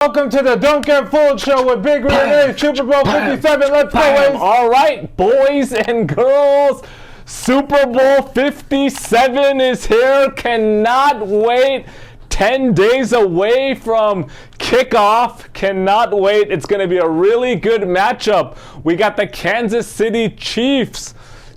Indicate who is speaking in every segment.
Speaker 1: Welcome to the Don't Get Fooled show with Big Renee, Super Bowl 57. Let's go, Ace.
Speaker 2: All right, boys and girls, Super Bowl 57 is here. Cannot wait. 10 days away from kickoff. Cannot wait. It's going to be a really good matchup. We got the Kansas City Chiefs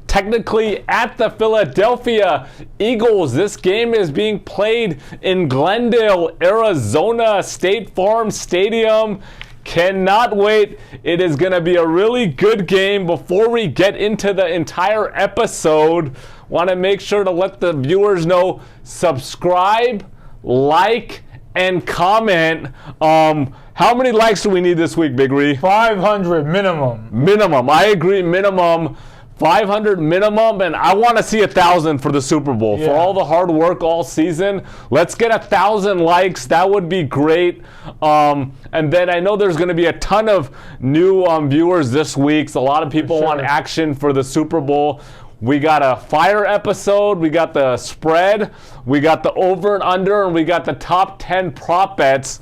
Speaker 2: technically at the Philadelphia Eagles. This game is being played in Glendale, Arizona, State Farm Stadium. Cannot wait. It is going to be a really good game. Before we get into the entire episode, want to make sure to let the viewers know, subscribe, like, and comment. How many likes do we need this week, Big Ree?
Speaker 1: 500 minimum.
Speaker 2: Minimum. I agree, minimum. 500 minimum, and I want to see 1,000 for the Super Bowl.
Speaker 1: Yeah.
Speaker 2: For all the hard work all season, let's get 1,000 likes. That would be great. And then I know there's going to be a ton of new viewers this week, so a lot of people want action for the Super Bowl. We got a fire episode, we got the spread, we got the over and under, and we got the top 10 prop bets.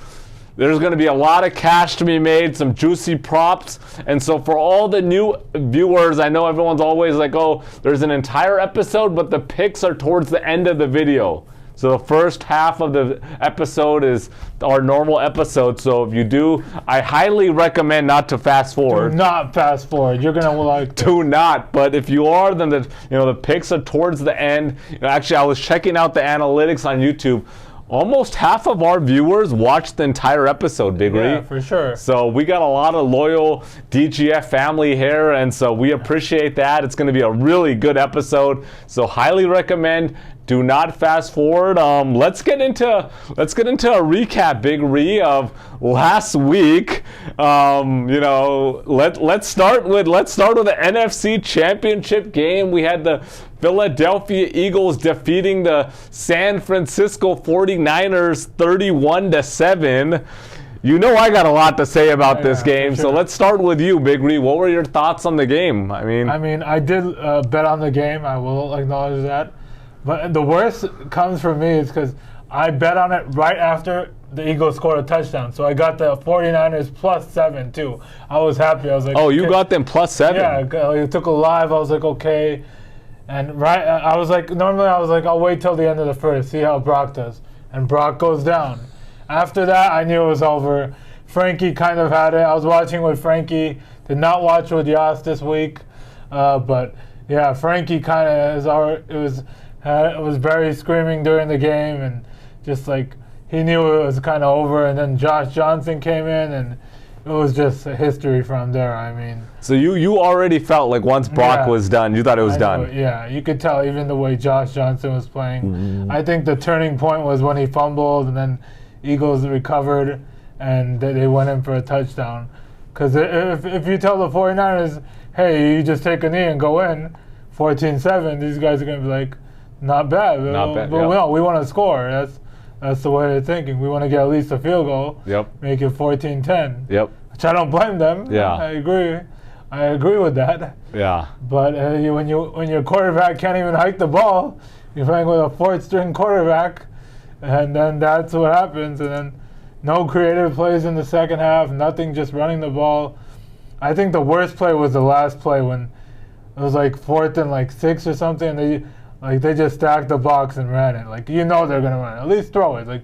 Speaker 2: There's going to be a lot of cash to be made, some juicy props. And so for all the new viewers, I know everyone's always like, oh, there's an entire episode, but the picks are towards the end of the video. So the first half of the episode is our normal episode. So if you do, I highly recommend not to fast forward.
Speaker 1: Do not fast forward. You're going to like this.
Speaker 2: Do not. But if you are, then the picks are towards the end. Actually, I was checking out the analytics on YouTube. Almost half of our viewers watched the entire episode, Big Ree.
Speaker 1: Yeah, for sure.
Speaker 2: So we got a lot of loyal DGF family here, and so we appreciate that. It's going to be a really good episode. So highly recommend. Do not fast forward. Let's get into a recap, Big Ree, of last week. Let's start with the NFC Championship game. We had the Philadelphia Eagles defeating the San Francisco 49ers 31-7. You know I got a lot to say about this game, so let's start with you, Big Ree. What were your thoughts on the game? I mean,
Speaker 1: I did bet on the game. I will acknowledge that. But the worst comes from me is because I bet on it right after the Eagles scored a touchdown. So I got the 49ers +7 too. I was happy. I was like,
Speaker 2: oh, you got them +7?
Speaker 1: Yeah, I took a live. I was like, okay. And I was like, normally I was like, I'll wait till the end of the first, see how Brock does. And Brock goes down. After that, I knew it was over. Frankie kind of had it. I was watching with Frankie. Did not watch with Yas this week. But yeah, Frankie kind of was very screaming during the game, and just like he knew it was kind of over. And then Josh Johnson came in, and it was just a history from there. I mean,
Speaker 2: so you already felt like once Brock was done, you thought it was done.
Speaker 1: Yeah, you could tell even the way Josh Johnson was playing. Mm-hmm. I think the turning point was when he fumbled, and then Eagles recovered, and they went in for a touchdown. Because if you tell the 49ers, hey, you just take a knee and go in, 14-7, these guys are going to be like, not bad.
Speaker 2: Not bad,
Speaker 1: but no, we want to score. That's the way they're thinking. We want to get at least a field goal.
Speaker 2: Yep.
Speaker 1: Make it 14-10.
Speaker 2: Yep.
Speaker 1: Which I don't blame them.
Speaker 2: Yeah.
Speaker 1: I agree with that.
Speaker 2: Yeah.
Speaker 1: But when your quarterback can't even hike the ball, you're playing with a fourth-string quarterback, and then that's what happens. And then no creative plays in the second half. Nothing, just running the ball. I think the worst play was the last play when it was like 4th and 6 or something. And they just stacked the box and ran it. Like, you know they're going to run it. At least throw it. Like,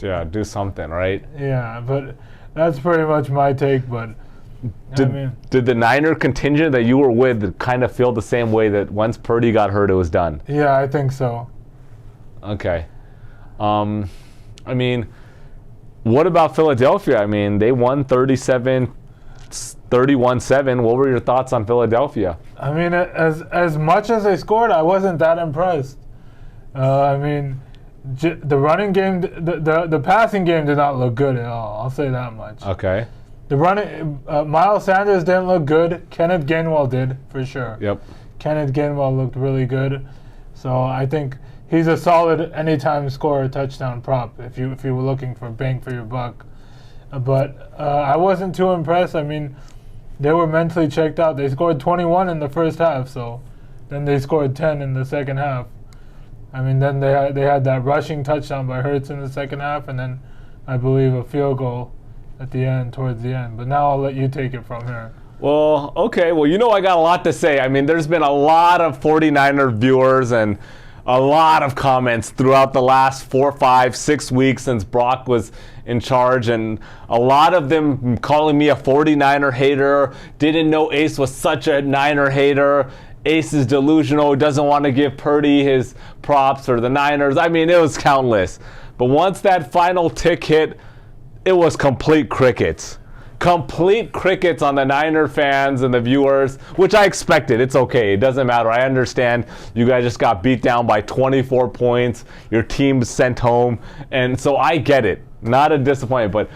Speaker 2: yeah, do something, right?
Speaker 1: Yeah, but that's pretty much my take. But
Speaker 2: did the Niner contingent that you were with kind of feel the same way that once Purdy got hurt, it was done?
Speaker 1: Yeah, I think so.
Speaker 2: Okay. What about Philadelphia? I mean, they won 31-7. What were your thoughts on Philadelphia?
Speaker 1: I mean, as much as they scored, I wasn't that impressed. The running game, the passing game did not look good at all. I'll say that much.
Speaker 2: Okay.
Speaker 1: The running, Miles Sanders didn't look good. Kenneth Gainwell did, for sure.
Speaker 2: Yep.
Speaker 1: Kenneth Gainwell looked really good. So I think he's a solid anytime scorer touchdown prop if you were looking for bang for your buck. But I wasn't too impressed. I mean, they were mentally checked out. They scored 21 in the first half, so then they scored 10 in the second half. I mean, then they had that rushing touchdown by Hurts in the second half, and then I believe a field goal at the end, towards the end. But now I'll let you take it from here.
Speaker 2: Well, okay. Well, I got a lot to say. I mean, there's been a lot of 49er viewers and a lot of comments throughout the last 4, 5, 6 weeks since Brock was in charge, and a lot of them calling me a 49er hater, didn't know Ace was such a Niner hater. Ace is delusional, doesn't want to give Purdy his props or the Niners. I mean, it was countless. But once that final tick hit, it was complete crickets. Complete crickets on the Niner fans and the viewers, which I expected. It's okay. It doesn't matter. I understand you guys just got beat down by 24 points. Your team's sent home. And so I get it. Not a disappointment. But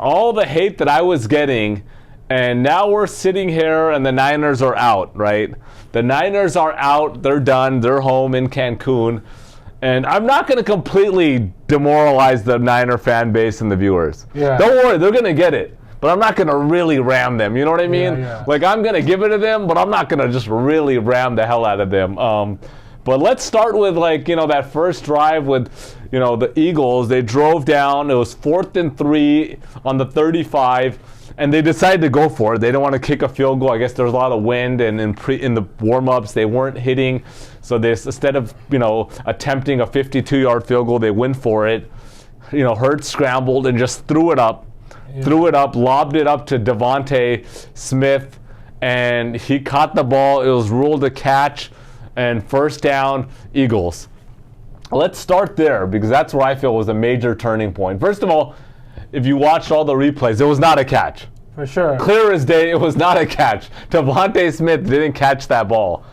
Speaker 2: all the hate that I was getting, and now we're sitting here and the Niners are out, right? The Niners are out. They're done. They're home in Cancun. And I'm not going to completely demoralize the Niner fan base and the viewers.
Speaker 1: Yeah.
Speaker 2: Don't worry. They're going to get it. But I'm not going to really ram them. You know what I mean?
Speaker 1: Yeah.
Speaker 2: Like, I'm going to give it to them, but I'm not going to just really ram the hell out of them. But let's start with, that first drive with, the Eagles. They drove down. It was 4th and 3 on the 35, and they decided to go for it. They didn't want to kick a field goal. I guess there was a lot of wind, and in the warm-ups, they weren't hitting. So instead of, attempting a 52-yard field goal, they went for it. Hurts scrambled and just threw it up. Lobbed it up to Devontae Smith, and he caught the ball. It was ruled a catch, and first down, Eagles. Let's start there, because that's where I feel was a major turning point. First of all, if you watched all the replays, it was not a catch.
Speaker 1: For sure.
Speaker 2: Clear as day, it was not a catch. Devontae Smith didn't catch that ball.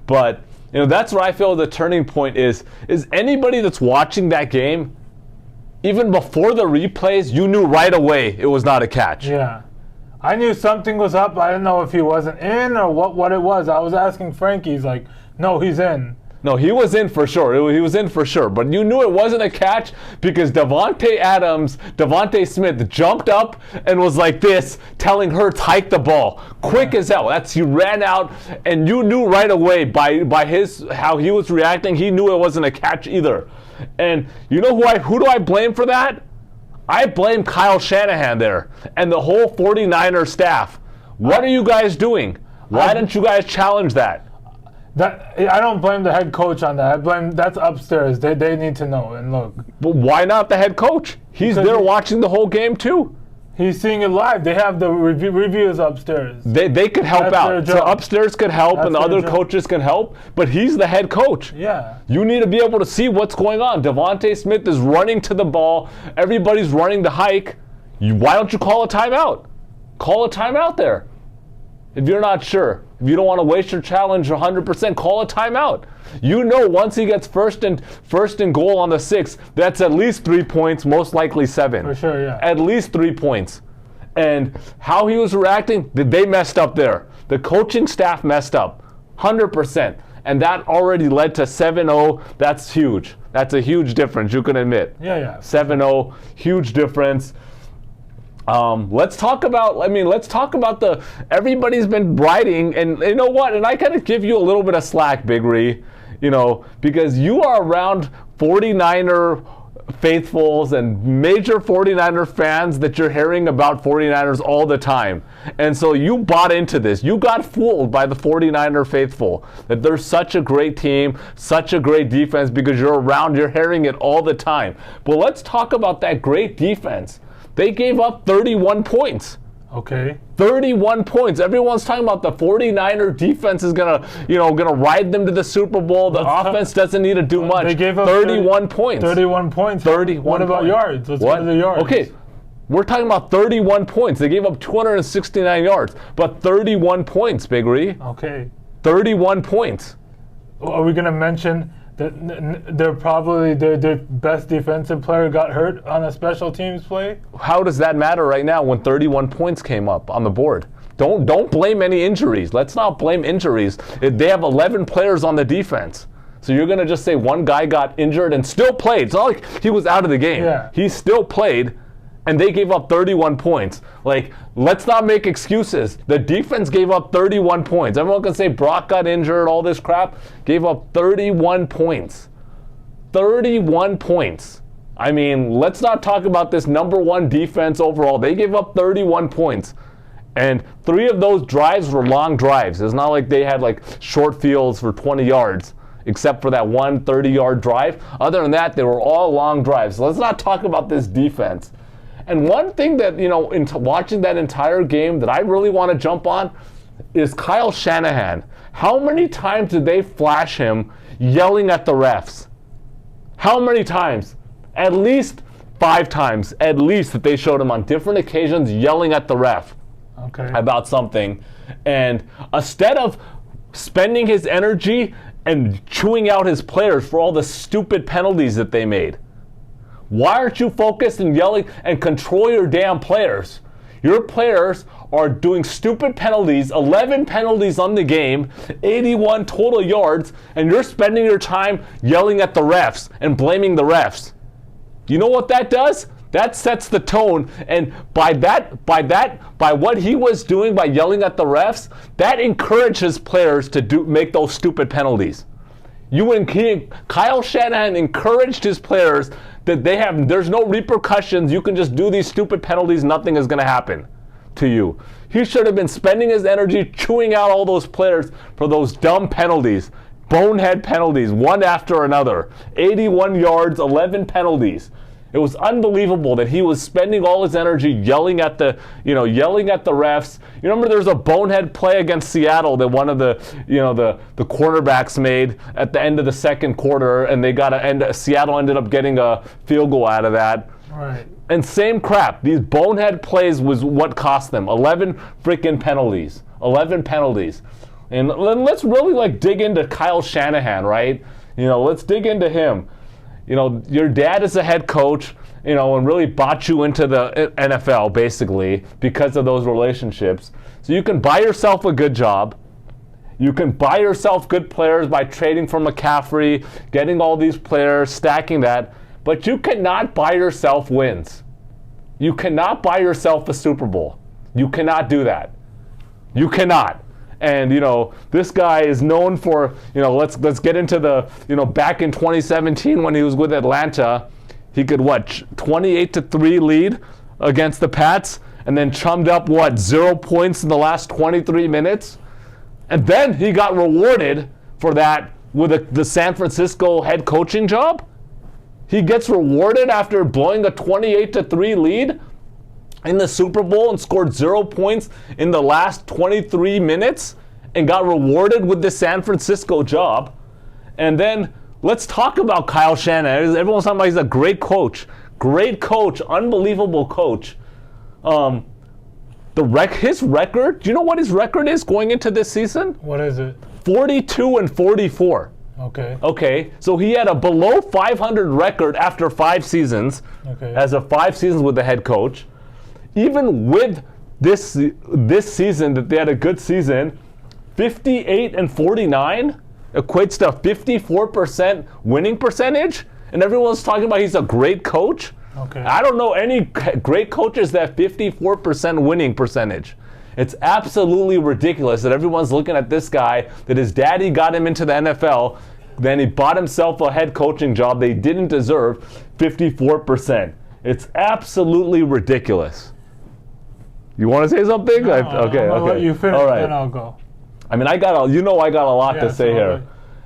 Speaker 2: But, that's where I feel the turning point is anybody that's watching that game, even before the replays, you knew right away it was not a catch.
Speaker 1: Yeah. I knew something was up. I didn't know if he wasn't in or what it was. I was asking Frankie. He's like, no, he's in.
Speaker 2: No, he was in for sure. He was in for sure. But you knew it wasn't a catch because Devontae Smith jumped up and was like this, telling Hurts, hike the ball. Quick as hell. He ran out, and you knew right away by how he was reacting, he knew it wasn't a catch either. And you know who do I blame for that? I blame Kyle Shanahan there and the whole 49er staff. What are you guys doing? Why didn't you guys challenge that?
Speaker 1: I don't blame the head coach on that. I blame that's upstairs. They need to know and look.
Speaker 2: But why not the head coach? He's there watching the whole game too.
Speaker 1: He's seeing it live. They have the reviews upstairs.
Speaker 2: They could help out. So upstairs could help, and the other coaches can help. But he's the head coach.
Speaker 1: Yeah.
Speaker 2: You need to be able to see what's going on. Devontae Smith is running to the ball. Everybody's running the hike. Why don't you call a timeout? Call a timeout there. If you're not sure, if you don't want to waste your challenge 100%, call a timeout. Once he gets first and goal on the 6, that's at least 3 points, most likely 7.
Speaker 1: For sure, yeah.
Speaker 2: At least 3 points. And how he was reacting, they messed up there. The coaching staff messed up, 100%. And that already led to 7-0. That's huge. That's a huge difference, you can admit.
Speaker 1: Yeah.
Speaker 2: 7-0, huge difference. Let's talk about everybody's been writing, and you know what? And I kind of give you a little bit of slack, Big Ree, because you are around 49er faithfuls and major 49er fans that you're hearing about 49ers all the time. And so you bought into this. You got fooled by the 49er faithful that they're such a great team, such a great defense because you're hearing it all the time. But let's talk about that great defense. They gave up 31 points.
Speaker 1: Okay.
Speaker 2: 31 points. Everyone's talking about the 49er defense is gonna ride them to the Super Bowl. The offense doesn't need to do much.
Speaker 1: They gave up
Speaker 2: 31 points.
Speaker 1: 31 points.
Speaker 2: 31
Speaker 1: What about
Speaker 2: points.
Speaker 1: yards? Let's go to the yards.
Speaker 2: Okay. We're talking about 31 points. They gave up 269 yards, but 31 points, Big Ree.
Speaker 1: Okay.
Speaker 2: 31 points.
Speaker 1: Are we gonna mention that they're probably their best defensive player got hurt on a special teams play?
Speaker 2: How does that matter right now when 31 points came up on the board? Don't blame any injuries. Let's not blame injuries. They have 11 players on the defense. So you're going to just say one guy got injured and still played. It's not like he was out of the game.
Speaker 1: Yeah.
Speaker 2: He still played, and they gave up 31 points. Let's not make excuses. The defense gave up 31 points. Everyone can say Brock got injured, all this crap. Gave up 31 points. 31 points. I mean, let's not talk about this number one defense overall. They gave up 31 points. And 3 of those drives were long drives. It's not like they had like short fields for 20 yards, except for that one 30-yard drive. Other than that, they were all long drives. So let's not talk about this defense. And one thing that, watching that entire game that I really want to jump on is Kyle Shanahan. How many times did they flash him yelling at the refs? How many times? At least 5 times, at least, that they showed him on different occasions yelling at the ref.
Speaker 1: Okay.
Speaker 2: About something, and instead of spending his energy and chewing out his players for all the stupid penalties that they made, why aren't you focused and yelling and control your damn players? Your players are doing stupid penalties, 11 penalties on the game, 81 total yards, and you're spending your time yelling at the refs and blaming the refs. You know what that does? That sets the tone, and by what he was doing by yelling at the refs, that encourages players to make those stupid penalties. Kyle Shanahan encouraged his players that there's no repercussions. You can just do these stupid penalties. Nothing is going to happen to you. He should have been spending his energy chewing out all those players for those dumb penalties, bonehead penalties, one after another. 81 yards, 11 penalties. It was unbelievable that he was spending all his energy yelling at the refs. You remember there was a bonehead play against Seattle that one of the quarterbacks made at the end of the second quarter, and Seattle ended up getting a field goal out of that.
Speaker 1: Right.
Speaker 2: And same crap. These bonehead plays was what cost them 11 freaking penalties. 11 penalties. And let's really dig into Kyle Shanahan, right? Let's dig into him. Your dad is a head coach, and really bought you into the NFL, basically, because of those relationships. So you can buy yourself a good job. You can buy yourself good players by trading for McCaffrey, getting all these players, stacking that. But you cannot buy yourself wins. You cannot buy yourself a Super Bowl. You cannot do that. You cannot. And, this guy is known for, let's get into the, back in 2017 when he was with Atlanta, he could, 28-3 lead against the Pats, and then chummed up, 0 points in the last 23 minutes? And then he got rewarded for that with the San Francisco head coaching job? He gets rewarded after blowing a 28-3 lead in the Super Bowl and scored 0 points in the last 23 minutes and got rewarded with the San Francisco job. And then let's talk about Kyle Shanahan. Everyone's talking about he's a great coach, unbelievable coach. His record, do you know what his record is going into this season?
Speaker 1: What is it?
Speaker 2: 42-44. Okay, so he had a below 500 record after 5 seasons, as of 5 seasons with the head coach. Even with this season, that they had a good season, 58-49 equates to 54% winning percentage, and everyone's talking about he's a great coach. I don't know any great coaches that 54% winning percentage. It's absolutely ridiculous that everyone's looking at this guy, that his daddy got him into the NFL, then he bought himself a head coaching job they didn't deserve, 54%. It's absolutely ridiculous. You want to say something?
Speaker 1: No,
Speaker 2: okay.
Speaker 1: Let you finish,
Speaker 2: all right.
Speaker 1: Then I'll go.
Speaker 2: I mean, I got a lot to say here.
Speaker 1: Right.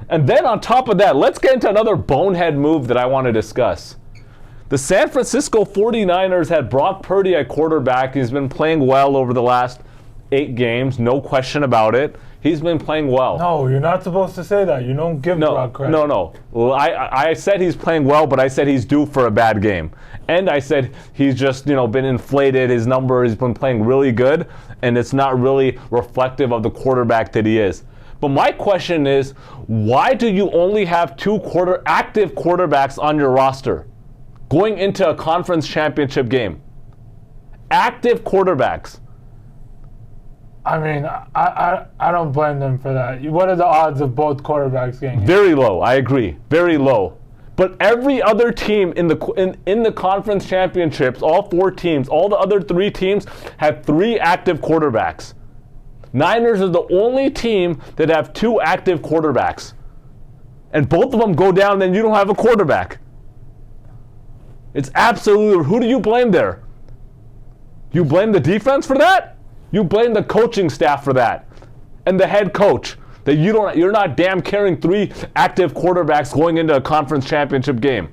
Speaker 2: And then on top of that, let's get into another bonehead move that I want to discuss. The San Francisco 49ers had Brock Purdy at quarterback. He's been playing well over the last 8 games, no question about it. He's been playing well.
Speaker 1: No, you're not supposed to say that. You don't give Brock credit.
Speaker 2: No. Well, I said he's playing well, but I said he's due for a bad game. And I said he's just, been inflated. His number, he's been playing really good, and it's not really reflective of the quarterback that he is. But my question is, why do you only have 2 active quarterbacks on your roster going into a conference championship game? Active quarterbacks.
Speaker 1: I mean, I don't blame them for that. What are the odds of both quarterbacks getting hit?
Speaker 2: Very low. I agree. Very low. But every other team in the conference championships, all 4 teams, all the other 3 teams have 3 active quarterbacks. Niners are the only team that have 2 active quarterbacks. And both of them go down, then you don't have a quarterback. It's absolutely. Who do you blame there? You blame the defense for that? You blame the coaching staff for that, and the head coach that you're not damn carrying 3 active quarterbacks going into a conference championship game.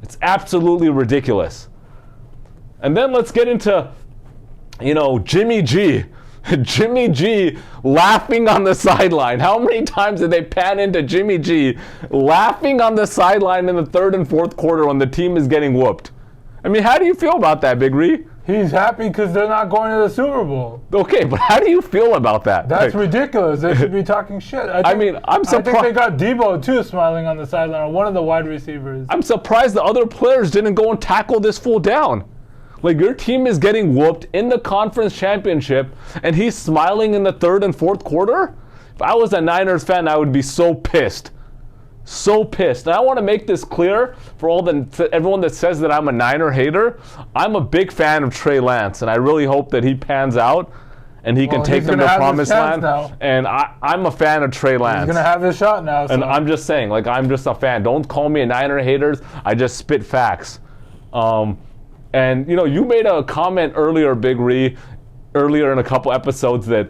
Speaker 2: It's absolutely ridiculous. And then let's get into, Jimmy G. Jimmy G laughing on the sideline. How many times did they pan into Jimmy G laughing on the sideline in the 3rd and 4th quarter when the team is getting whooped? I mean, how do you feel about that, Big Ree?
Speaker 1: He's happy because they're not going to the Super Bowl.
Speaker 2: Okay, but how do you feel about that?
Speaker 1: That's ridiculous. They should be talking shit.
Speaker 2: I'm surprised.
Speaker 1: I think they got Debo, too, smiling on the sideline, or one of the wide receivers.
Speaker 2: I'm surprised the other players didn't go and tackle this fool down. Like, your team is getting whooped in the conference championship, and he's smiling in the 3rd and 4th quarter? If I was a Niners fan, I would be so pissed. So pissed. And I want to make this clear for everyone that says that I'm a Niner hater. I'm a big fan of Trey Lance, and I really hope that he pans out and he can take them to promised land. Now. And I'm a fan of Trey Lance.
Speaker 1: He's going to have his shot now. So.
Speaker 2: And I'm just saying, I'm just a fan. Don't call me a Niner hater. I just spit facts. And, you made a comment earlier, Big Ree, earlier in a couple episodes that,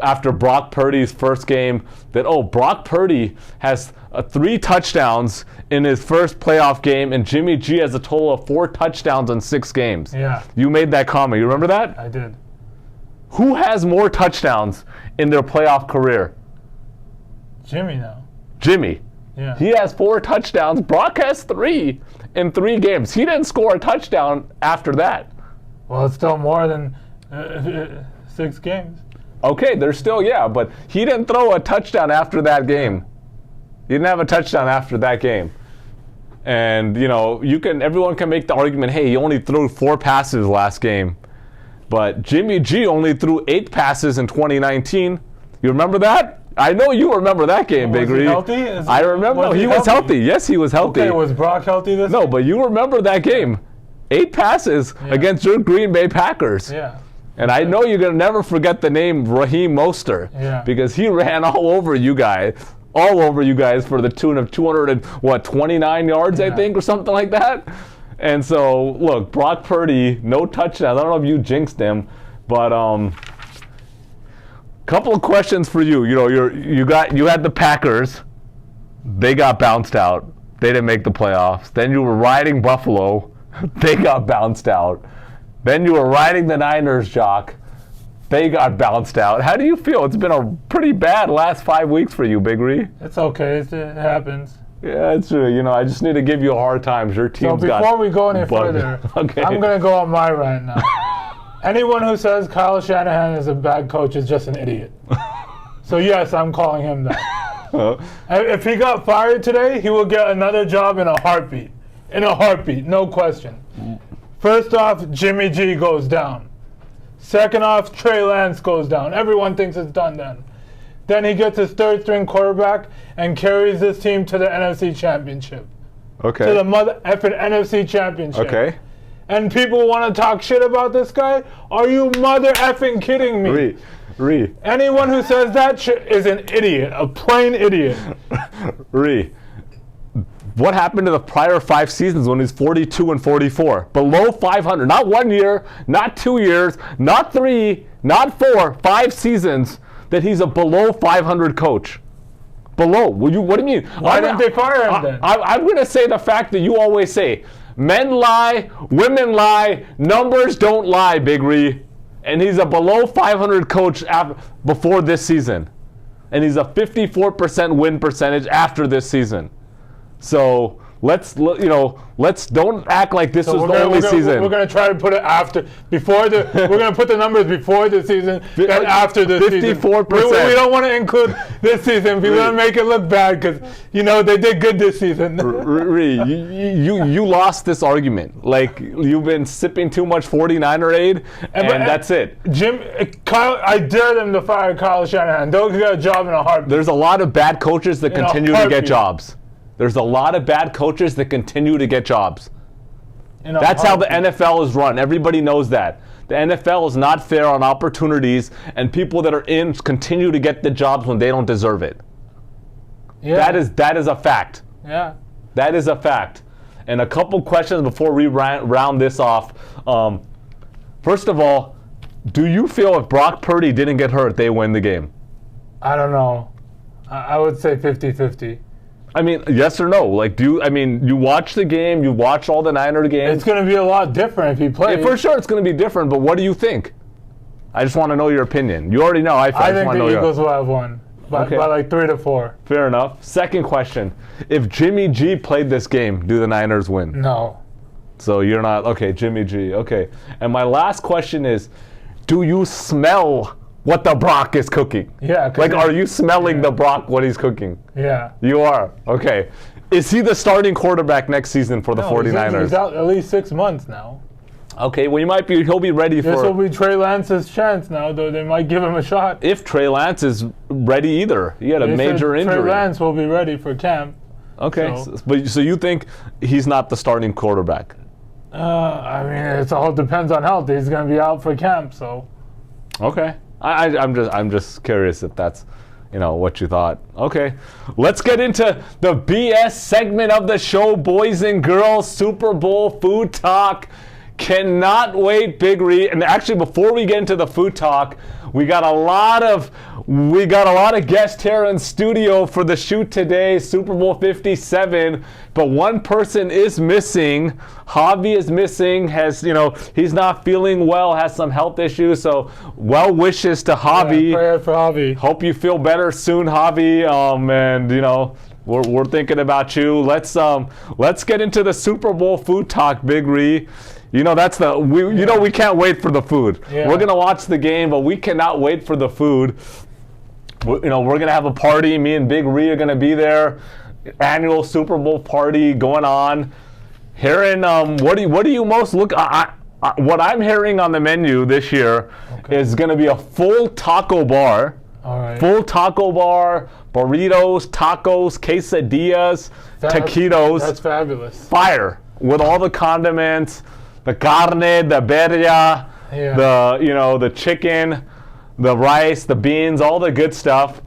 Speaker 2: after Brock Purdy's first game, that, Brock Purdy has 3 touchdowns in his first playoff game, and Jimmy G has a total of 4 touchdowns in 6 games.
Speaker 1: Yeah.
Speaker 2: You made that comment. You remember that?
Speaker 1: I did.
Speaker 2: Who has more touchdowns in their playoff career?
Speaker 1: Jimmy now.
Speaker 2: Jimmy.
Speaker 1: Yeah.
Speaker 2: He has 4 touchdowns. Brock has 3 in 3 games. He didn't score a touchdown after that.
Speaker 1: Well, it's still more than 6 games.
Speaker 2: Okay, there's still, but he didn't throw a touchdown after that game. He didn't have a touchdown after that game. And, everyone can make the argument, hey, he only threw 4 passes last game. But Jimmy G only threw 8 passes in 2019. You remember that? I know you remember that game, Big Ree.
Speaker 1: Was he healthy?
Speaker 2: I remember. He was healthy. Yes, he was healthy.
Speaker 1: Okay, was Brock healthy this
Speaker 2: No,
Speaker 1: game?
Speaker 2: but you remember that game. 8 passes against your Green Bay Packers.
Speaker 1: Yeah.
Speaker 2: And I know you're going to never forget the name Raheem Mostert because he ran all over you guys for the tune of 229 yards, I think, or something like that. And so, look, Brock Purdy, no touchdowns. I don't know if you jinxed him, but couple of questions for you. You had the Packers. They got bounced out. They didn't make the playoffs. Then you were riding Buffalo. They got bounced out. Then you were riding the Niners, Jock. They got bounced out. How do you feel? It's been a pretty bad last 5 weeks for you, Big Ree.
Speaker 1: It's okay. It happens.
Speaker 2: Yeah, it's true. I just need to give you a hard time. Your team's got.
Speaker 1: So before we go any further,
Speaker 2: okay.
Speaker 1: I'm going to go on my rant now. Anyone who says Kyle Shanahan is a bad coach is just an idiot. So yes, I'm calling him that. If he got fired today, he will get another job in a heartbeat. In a heartbeat, no question. First off, Jimmy G goes down. Second off, Trey Lance goes down. Everyone thinks it's done then. Then he gets his 3rd-string quarterback and carries this team to the NFC Championship.
Speaker 2: Okay.
Speaker 1: To the mother effing NFC Championship.
Speaker 2: Okay.
Speaker 1: And people want to talk shit about this guy? Are you mother effing kidding me?
Speaker 2: Ree.
Speaker 1: Anyone who says that shit is an idiot, a plain idiot.
Speaker 2: Ree. What happened to the prior 5 seasons when he's 42 and 44? Below 500. Not 1 year, not 2 years, not 3, not 4, 5 seasons that he's a below 500 coach. Below. What do you mean?
Speaker 1: Why didn't they fire him then?
Speaker 2: I'm going to say the fact that you always say, men lie, women lie, numbers don't lie, Big Ree. And he's a below 500 coach before this season. And he's a 54% win percentage after this season. So let's don't act like this was the only season.
Speaker 1: We're going to try to put it we're going to put the numbers before the season and after the season.
Speaker 2: 54%.
Speaker 1: We don't want to include this season. We want to make it look bad because, they did good this season.
Speaker 2: You lost this argument. Like, you've been sipping too much 49er aid, and that's it.
Speaker 1: I dare them to fire Kyle Shanahan. They'll get a job in a heartbeat.
Speaker 2: There's a lot of bad coaches that continue to get jobs. There's a lot of bad coaches that continue to get jobs. That's how the NFL is run. Everybody knows that. The NFL is not fair on opportunities, and people that are in continue to get the jobs when they don't deserve it. Yeah. That is a fact.
Speaker 1: Yeah.
Speaker 2: That is a fact. And a couple questions before we round this off. First of all, do you feel if Brock Purdy didn't get hurt, they win the game?
Speaker 1: I don't know. I would say 50-50.
Speaker 2: I mean, yes or no? Like, you watch the game, you watch all the Niner games.
Speaker 1: It's going to be a lot different if he plays.
Speaker 2: Yeah, for sure it's going to be different, but what do you think? I just want to know your opinion. You already know. I
Speaker 1: think the Eagles will have won by like 3 to 4.
Speaker 2: Fair enough. Second question. If Jimmy G played this game, do the Niners win?
Speaker 1: No.
Speaker 2: So you're not, okay, Jimmy G, okay. And my last question is, do you smell what the Brock is cooking?
Speaker 1: Yeah.
Speaker 2: Like, are you smelling the Brock, what he's cooking?
Speaker 1: Yeah.
Speaker 2: You are? Okay. Is he the starting quarterback next season for the 49ers?
Speaker 1: He's out at least 6 months now.
Speaker 2: Okay, well, he'll be ready for...
Speaker 1: This will be Trey Lance's chance now, though. They might give him a shot.
Speaker 2: If Trey Lance is ready either. He had a major injury.
Speaker 1: Trey Lance will be ready for camp.
Speaker 2: Okay, so you think he's not the starting quarterback?
Speaker 1: I mean, it all depends on health. He's going to be out for camp, so...
Speaker 2: Okay. I'm just curious if that's, what you thought. Okay. Let's get into the BS segment of the show, boys and girls. Super Bowl food talk. Cannot wait, Big Ree. And actually, before we get into the food talk, we got a lot of guests here in studio for the shoot today, Super Bowl 57. But one person is missing. Javi is missing. He's not feeling well. Has some health issues. So, well wishes to Javi.
Speaker 1: Yeah, prayer for Javi.
Speaker 2: Hope you feel better soon, Javi. We're thinking about you. Let's get into the Super Bowl food talk, Big Ree. We can't wait for the food. Yeah. We're gonna watch the game, but we cannot wait for the food. We're gonna have a party. Me and Big Ree are gonna be there. Annual Super Bowl party going on. Hearing, what do you most look? What I'm hearing on the menu this year is gonna be a full taco bar.
Speaker 1: All right.
Speaker 2: Full taco bar, burritos, tacos, quesadillas, taquitos.
Speaker 1: That's fabulous.
Speaker 2: Fire with all the condiments. The carne, the birria, the chicken, the rice, the beans, all the good stuff.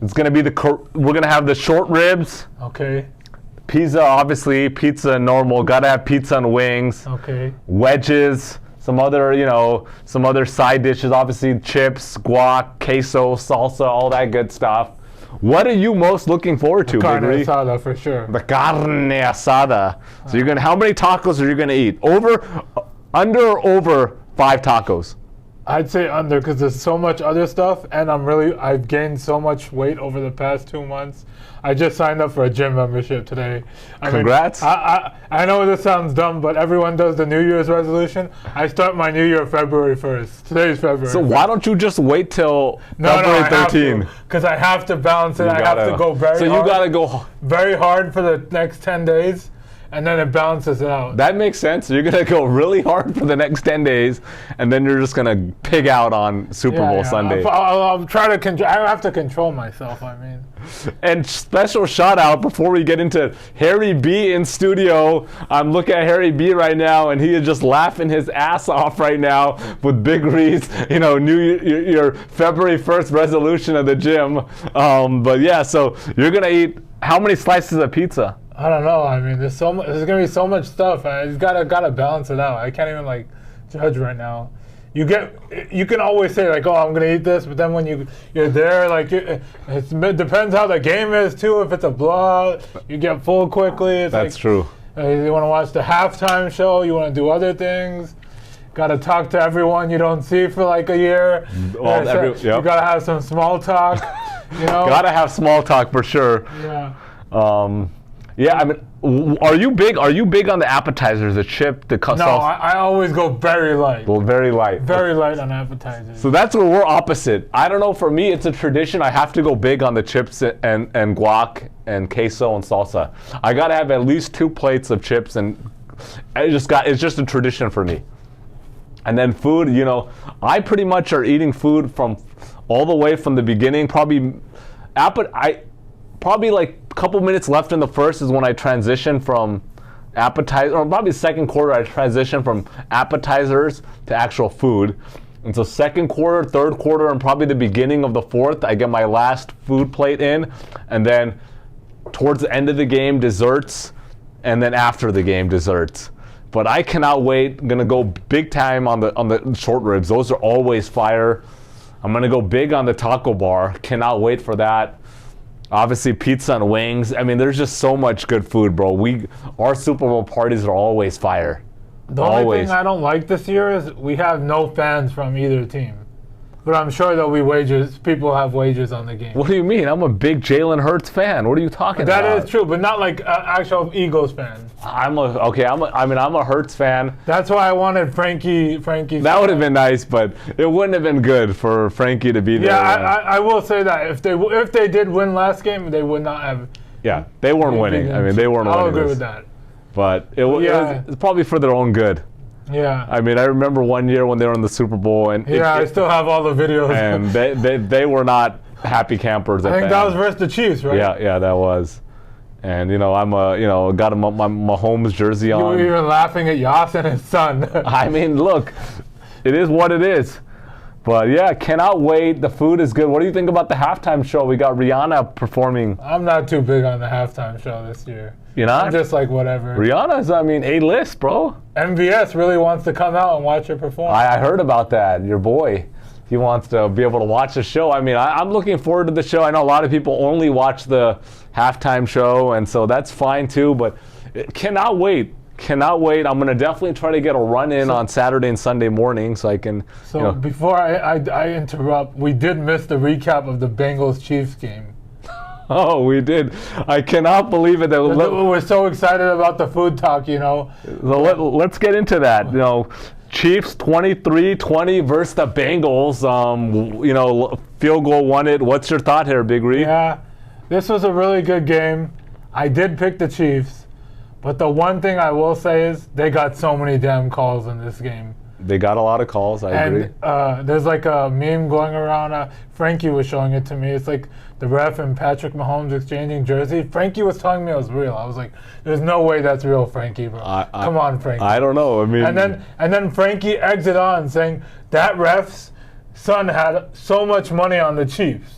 Speaker 2: It's gonna be we're gonna have the short ribs.
Speaker 1: Okay.
Speaker 2: Pizza, obviously, pizza normal. Gotta have pizza and wings.
Speaker 1: Okay.
Speaker 2: Wedges, some other side dishes. Obviously, chips, guac, queso, salsa, all that good stuff. What are you most looking forward to,
Speaker 1: carne
Speaker 2: Big Ree?
Speaker 1: asada for sure.
Speaker 2: The carne asada. So how many tacos are you gonna eat? Under or over 5 tacos?
Speaker 1: I'd say under, because there's so much other stuff, and I've gained so much weight over the past 2 months. I just signed up for a gym membership today.
Speaker 2: Congrats.
Speaker 1: I know this sounds dumb, but everyone does the New Year's resolution. I start my New Year February 1st. Today's February.
Speaker 2: So why don't you just wait till February 13?
Speaker 1: Because I have to balance it. I have to go very hard.
Speaker 2: So you gotta go
Speaker 1: very hard for the next 10 days. And then it balances it out.
Speaker 2: That makes sense. You're going to go really hard for the next 10 days, and then you're just going to pig out on Super Bowl Sunday.
Speaker 1: I'll try to I have to control myself,
Speaker 2: And special shout out before we get into Harry B in studio. I'm looking at Harry B right now, and he is just laughing his ass off right now with Big Ree's, your February 1st resolution of the gym. So you're going to eat how many slices of pizza?
Speaker 1: I don't know. There's gonna be so much stuff. I just gotta balance it out. I can't even judge right now. You can always say I'm gonna eat this, but then when you're there, it depends how the game is too. If it's a blowout, you get full quickly.
Speaker 2: That's true.
Speaker 1: You want to watch the halftime show. You want to do other things. Got to talk to everyone you don't see for a year. You gotta have some small talk.
Speaker 2: Gotta have small talk for sure.
Speaker 1: Yeah.
Speaker 2: Are you big on the appetizers, the chip, the sauce?
Speaker 1: No, I always go very light.
Speaker 2: Well, very light.
Speaker 1: Very light on appetizers.
Speaker 2: So that's where we're opposite. I don't know, for me, it's a tradition. I have to go big on the chips and guac and queso and salsa. I got to have at least 2 plates of chips, and it's just a tradition for me. And then food, I pretty much are eating food from all the way from the beginning. Probably a couple minutes left in the first is when I transition from appetizer, or probably second quarter I transition from appetizers to actual food. And so second quarter, third quarter, and probably the beginning of the fourth, I get my last food plate in. And then towards the end of the game, desserts and then after the game, desserts. But I cannot wait. I'm going to go big time on the short ribs. Those are always fire. I'm going to go big on the taco bar. Cannot wait for that. Obviously, pizza and wings. I mean, there's just so much good food, bro. Our Super Bowl parties are always fire.
Speaker 1: The only thing I don't like this year is we have no fans from either team. But I'm sure there'll be wagers. People have wagers on the game.
Speaker 2: What do you mean? I'm a big Jalen Hurts fan. What are you talking about?
Speaker 1: That is true, but not like actual Eagles fan.
Speaker 2: I'm a Hurts fan.
Speaker 1: That's why I wanted Frankie.
Speaker 2: That would have been nice, but it wouldn't have been good for Frankie to be there.
Speaker 1: Yeah, I will say that if they did win last game, they would not have.
Speaker 2: Yeah, they weren't winning. I mean, they weren't winning.
Speaker 1: I'll agree with that.
Speaker 2: But it was probably for their own good.
Speaker 1: Yeah.
Speaker 2: I mean, I remember one year when they were in the Super Bowl, and
Speaker 1: I still have all the videos.
Speaker 2: And they were not happy campers.
Speaker 1: I think that was versus the Chiefs, right?
Speaker 2: Yeah, that was. And I'm got my Mahomes jersey on.
Speaker 1: You were even laughing at Yas and his son.
Speaker 2: I mean, look, it is what it is. But yeah, cannot wait. The food is good. What do you think about the halftime show? We got Rihanna performing.
Speaker 1: I'm not too big on the halftime show this year.
Speaker 2: You're not?
Speaker 1: I'm just like whatever.
Speaker 2: Rihanna's, A-list, bro.
Speaker 1: MVS really wants to come out and watch her perform.
Speaker 2: I heard about that. Your boy. He wants to be able to watch the show. I mean, I'm looking forward to the show. I know a lot of people only watch the halftime show, and so that's fine too, but cannot wait. Cannot wait. I'm going to definitely try to get a run in on Saturday and Sunday morning so I can.
Speaker 1: So before I interrupt, we did miss the recap of the Bengals-Chiefs game.
Speaker 2: Oh, we did. I cannot believe it.
Speaker 1: We're so excited about the food talk,
Speaker 2: So let's get into that. Chiefs 23-20 versus the Bengals. Field goal won it. What's your thought here, Big Ree?
Speaker 1: Yeah, this was a really good game. I did pick the Chiefs, but the one thing I will say is they got so many damn calls in this game.
Speaker 2: They got a lot of calls, I agree.
Speaker 1: There's like a meme going around. Frankie was showing it to me. It's like the ref and Patrick Mahomes exchanging jerseys. Frankie was telling me it was real. I was like, there's no way that's real, Frankie, bro. Come on, Frankie.
Speaker 2: I don't know. I mean,
Speaker 1: and then Frankie exit on saying that ref's son had so much money on the Chiefs.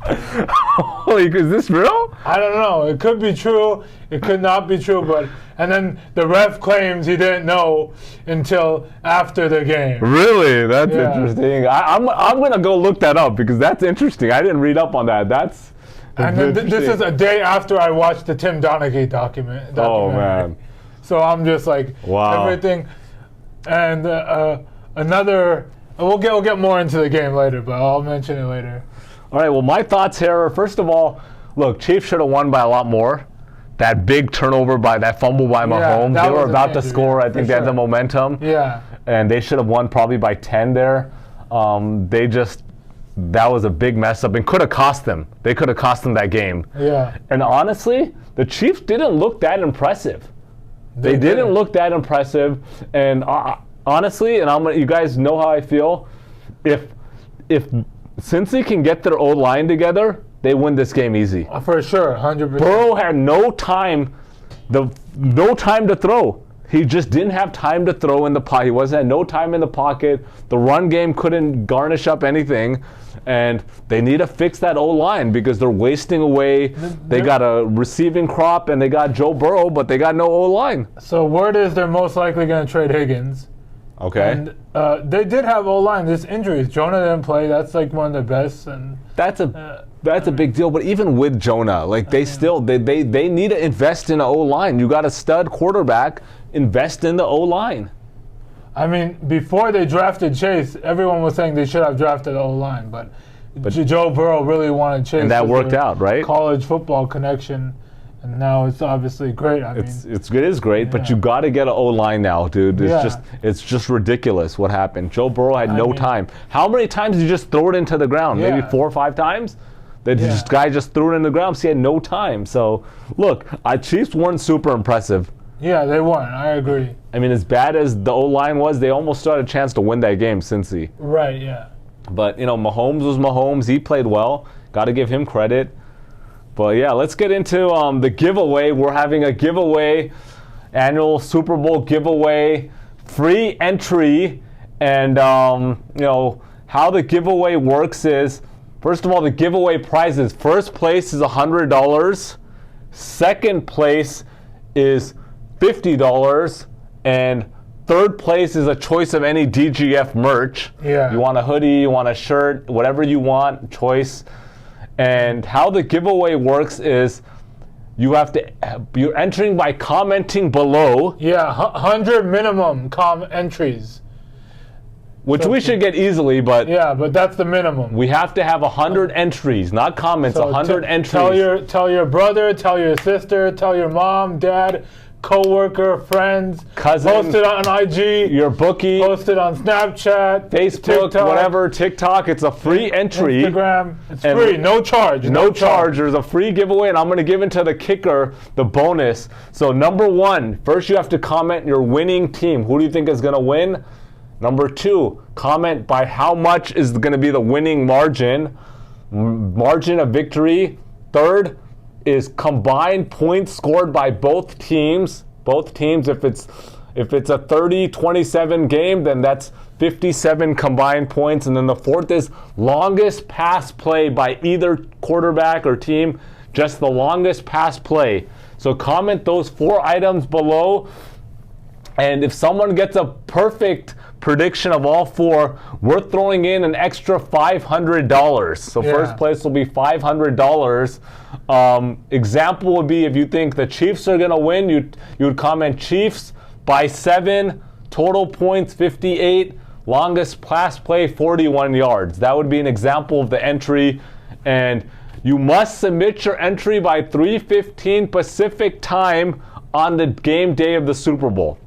Speaker 2: Is this real?
Speaker 1: I don't know. It could be true. It could not be true. And then the ref claims he didn't know until after the game.
Speaker 2: Really? That's interesting. I'm gonna go look that up because that's interesting. I didn't read up on that.
Speaker 1: And then this is a day after I watched the Tim Donaghy documentary.
Speaker 2: Oh man.
Speaker 1: So I'm just like,
Speaker 2: wow.
Speaker 1: Everything. And another. We'll get more into the game later, but I'll mention it later.
Speaker 2: All right, well, my thoughts here are, first of all, look, Chiefs should have won by a lot more. That big turnover that fumble by Mahomes, they were about to score. I think they had the momentum.
Speaker 1: Yeah.
Speaker 2: And they should have won probably by 10 there. That was a big mess up and could have cost them. They could have cost them that game.
Speaker 1: Yeah.
Speaker 2: And honestly, the Chiefs didn't look that impressive. They didn't look that impressive. And honestly, and you guys know how I feel, if Cincy can get their O-line together, they win this game easy.
Speaker 1: For sure, 100%.
Speaker 2: Burrow had no time to throw. He just didn't have time to throw in the pocket. He had no time in the pocket. The run game couldn't garnish up anything. And they need to fix that O-line because they're wasting away. They got a receiving crop and they got Joe Burrow, but they got no O-line.
Speaker 1: So word is they're most likely going to trade Higgins.
Speaker 2: Okay.
Speaker 1: And they did have O-line. There's injuries. Jonah didn't play. That's like one of the best. And
Speaker 2: that's a big deal. But even with Jonah, like they need to invest in an O-line. You got a stud quarterback. Invest in the O-line.
Speaker 1: I mean, before they drafted Chase, everyone was saying they should have drafted O-line, but Joe Burrow really wanted Chase.
Speaker 2: And that worked out, right?
Speaker 1: College football connection. And now it's obviously great.
Speaker 2: It is great, but you got to get an O-line now, dude. It's just ridiculous what happened. Joe Burrow had no time. How many times did you just throw it into the ground?
Speaker 1: Yeah.
Speaker 2: Maybe 4 or 5 times? This guy just threw it in the ground, so he had no time. So, look, Chiefs weren't super impressive.
Speaker 1: Yeah, they weren't. I agree.
Speaker 2: I mean, as bad as the O-line was, they almost still had a chance to win that game, Cincy.
Speaker 1: Right, yeah.
Speaker 2: But, Mahomes was Mahomes. He played well. Got to give him credit. But yeah, let's get into the giveaway. We're having a giveaway, annual Super Bowl giveaway, free entry. And, how the giveaway works is, first of all, the giveaway prizes. First place is $100. Second place is $50, and third place is a choice of any DGF merch.
Speaker 1: Yeah.
Speaker 2: You want a hoodie, you want a shirt, whatever you want, choice. And how the giveaway works is you're entering by commenting below.
Speaker 1: Yeah, 100 minimum entries.
Speaker 2: Which we should get easily, but
Speaker 1: yeah, but that's the minimum.
Speaker 2: We have to have 100 entries, not comments.
Speaker 1: So
Speaker 2: 100 entries.
Speaker 1: Tell your brother, tell your sister, tell your mom, dad, co-worker, friends,
Speaker 2: cousin,
Speaker 1: post it on IG,
Speaker 2: your bookie,
Speaker 1: post it on Snapchat,
Speaker 2: Facebook,
Speaker 1: TikTok,
Speaker 2: whatever, TikTok. It's a free entry.
Speaker 1: Instagram. It's free, no charge.
Speaker 2: No charge. There's a free giveaway, and I'm going to give into the kicker the bonus. So number one, first you have to comment your winning team. Who do you think is going to win? Number two, comment by how much is going to be the winning margin of victory. Third is combined points scored by both teams. Both teams, if it's a 30-27 game, then that's 57 combined points. And then the fourth is longest pass play by either quarterback or team, just the longest pass play. So comment those 4 items below. And if someone gets a perfect prediction of all 4, we're throwing in an extra $500. So first place will be $500. Example would be if you think the Chiefs are going to win, you would comment Chiefs by 7, total points 58, longest pass play 41 yards. That would be an example of the entry. And you must submit your entry by 3:15 Pacific time on the game day of the Super Bowl.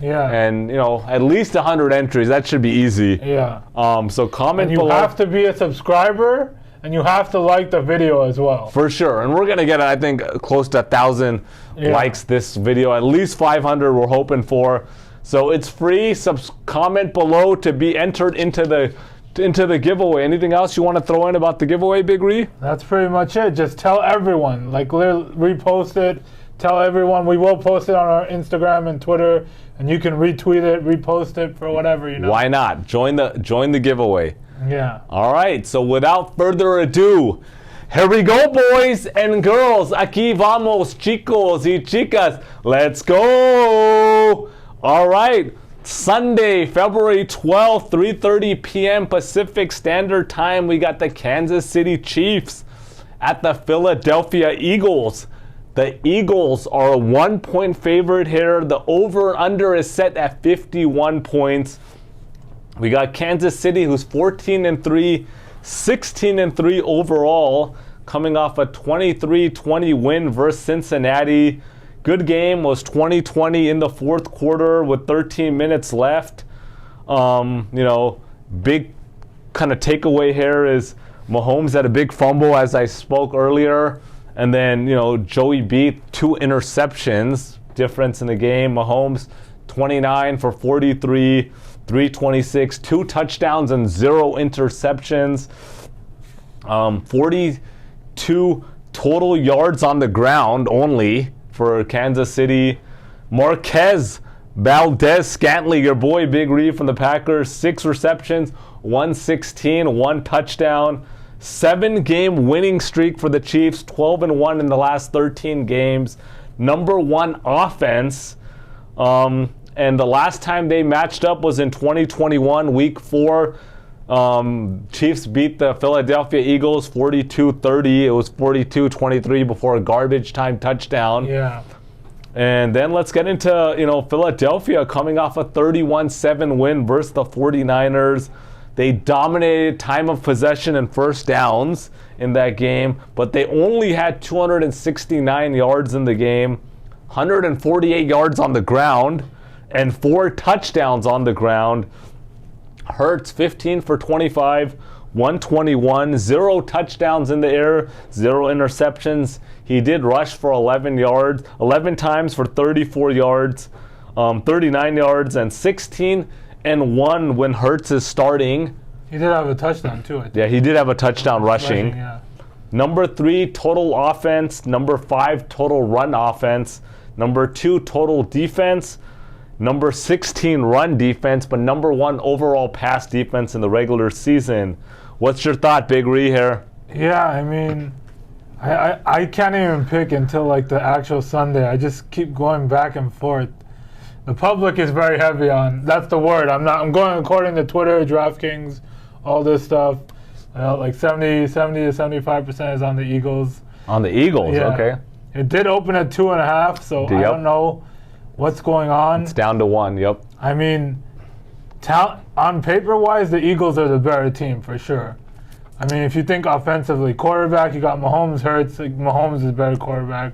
Speaker 1: Yeah.
Speaker 2: And, at least 100 entries. That should be easy.
Speaker 1: Yeah.
Speaker 2: So comment
Speaker 1: and you
Speaker 2: below.
Speaker 1: have to be a subscriber, and you have to like the video as well.
Speaker 2: For sure. And we're going to get, I think, close to 1,000 likes this video. At least 500 we're hoping for. So it's free. Comment below to be entered into the giveaway. Anything else you want to throw in about the giveaway, Big Ree?
Speaker 1: That's pretty much it. Just tell everyone. Like, repost it. Tell everyone. We will post it on our Instagram and Twitter, and you can retweet it, repost it for whatever,
Speaker 2: Why not? Join the giveaway.
Speaker 1: Yeah.
Speaker 2: All right. So without further ado, here we go, boys and girls. Aquí vamos, chicos y chicas. Let's go. All right. Sunday, February 12th, 3:30 p.m. Pacific Standard Time. We got the Kansas City Chiefs at the Philadelphia Eagles. The Eagles are a 1-point favorite here. The over-under is set at 51 points. We got Kansas City, who's 14-3, 16-3 overall, coming off a 23-20 win versus Cincinnati. Good game, was 20-20 in the fourth quarter with 13 minutes left. Big kind of takeaway here is Mahomes had a big fumble, as I spoke earlier. And then, Joey beat 2 interceptions, difference in the game. Mahomes, 29 for 43, 326, 2 touchdowns and 0 interceptions. 42 total yards on the ground only for Kansas City. Marquez Valdez-Scantling, your boy Big Reed from the Packers, 6 receptions, 116, 1 touchdown. 7-game winning streak for the Chiefs, 12-1 in the last 13 games. Number 1 offense. And the last time they matched up was in 2021, week 4. Chiefs beat the Philadelphia Eagles 42-30. It was 42-23 before a garbage time touchdown.
Speaker 1: Yeah.
Speaker 2: And then let's get into, Philadelphia coming off a 31-7 win versus the 49ers. They dominated time of possession and first downs in that game, but they only had 269 yards in the game, 148 yards on the ground, and 4 touchdowns on the ground. Hurts, 15 for 25, 121, 0 touchdowns in the air, 0 interceptions. He did rush for 11 times for 34 yards, 39 yards, and 16-1 when Hurts is starting.
Speaker 1: He did have a touchdown too, I think.
Speaker 2: Yeah, he did have a touchdown rushing.
Speaker 1: Yeah.
Speaker 2: Number 3, total offense. Number 5, total run offense. Number 2, total defense. Number 16, run defense. But number 1, overall pass defense in the regular season. What's your thought, Big Ree here?
Speaker 1: Yeah, I can't even pick until like the actual Sunday. I just keep going back and forth. The public is very heavy on. That's the word. I'm going according to Twitter, DraftKings, all this stuff. Like 70 to 75% is on the Eagles.
Speaker 2: On the Eagles,
Speaker 1: Yeah.
Speaker 2: okay.
Speaker 1: It did open at 2.5, so I don't know what's going on.
Speaker 2: It's down to 1. Yep.
Speaker 1: I mean, on paper-wise, the Eagles are the better team for sure. I mean, if you think offensively, quarterback, you got Mahomes, Hurts. Like, Mahomes is a better quarterback.